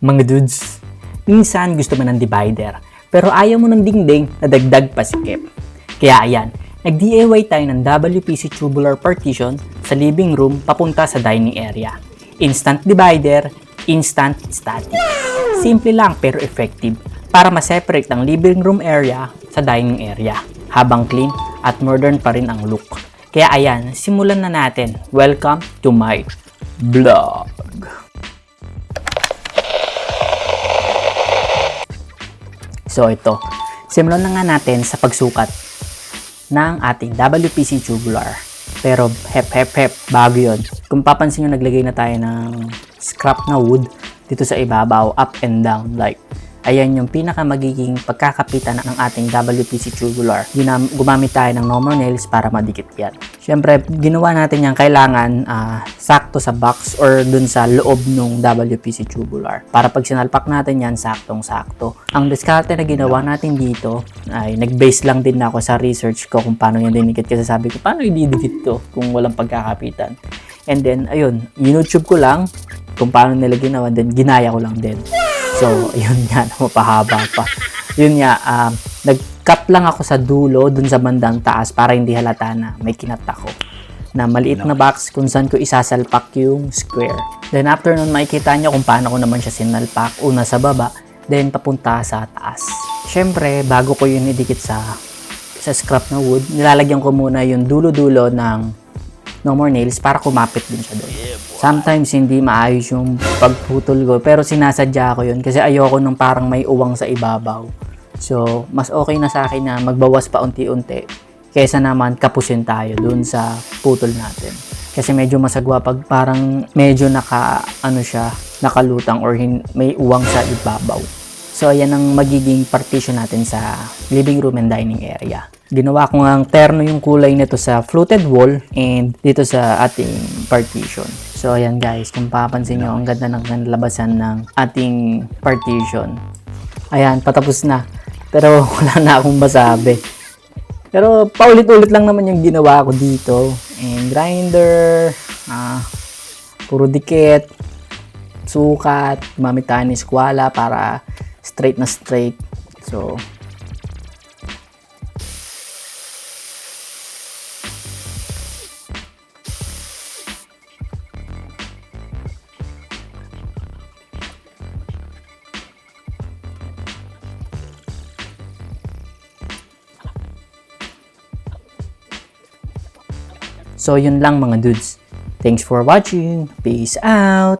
Mga dudes, minsan gusto mo ng divider, pero ayaw mo ng dingding na dagdag pasikip. Kaya ayan, nag-DIY tayo ng WPC tubular partition sa living room papunta sa dining area. Instant divider, instant static. Simple lang pero effective para ma-separate ang living room area sa dining area, habang clean at modern pa rin ang look. Kaya ayan, simulan na natin. Welcome to my vlog. So ito, simulan na nga natin sa pagsukat ng ating WPC tubular. Pero hep, bago yun. Kung papansin nyo, naglagay na tayo ng scrap na wood dito sa ibabaw, up and down. Like, ayan yung pinaka magiging pagkakapitan ng ating WPC tubular. Gumamit tayo ng normal nails para madikit yan. Siyempre, ginawa natin yan kailangan sakto sa box or dun sa loob ng WPC tubular. Para pag sinalpak natin yan, saktong-sakto. Ang diskarte na ginawa natin dito, ay nag-base lang din ako sa research ko kung paano yan dinikit. Kasi sabi ko, paano i-didikit to kung walang pagkakapitan? And then, ayun, YouTube ko lang kung paano nila ginawa, then ginaya ko lang din. So, yun nga, mapahaba pa. Yun nga, nag-cut lang ako sa dulo, dun sa bandang taas, para hindi halata na may kinat ako. Na maliit na box kung saan ko isasalpak yung square. Then after nun, makikita nyo kung paano ko naman siya sinalpak. Una sa baba, then papunta sa taas. Siyempre, bago ko yun idikit sa scrap na wood, nilalagyan ko muna yung dulo-dulo ng no more nails para kumapit din siya doon. Sometimes hindi maayos yung pagputol ko, pero sinasadya ko yun kasi ayoko nung parang may uwang sa ibabaw. So, mas okay na sa akin na magbawas pa unti-unti kaysa naman kapusin tayo doon sa putol natin. Kasi medyo masagwa pag parang medyo nakalutang or may uwang sa ibabaw. So, ayan ang magiging partition natin sa living room and dining area. Ginawa ko ng terno yung kulay nito sa fluted wall and dito sa ating partition. So, ayan guys, kung papansin nyo, ang ganda ng labasan ng ating partition. Ayan, patapos na. Pero wala na akong masabi. Pero paulit-ulit lang naman yung ginawa ko dito. And grinder, puro dikit, sukat, gumamit tayo ng skwala para straight na straight. So, yun lang mga dudes. Thanks for watching. Peace out!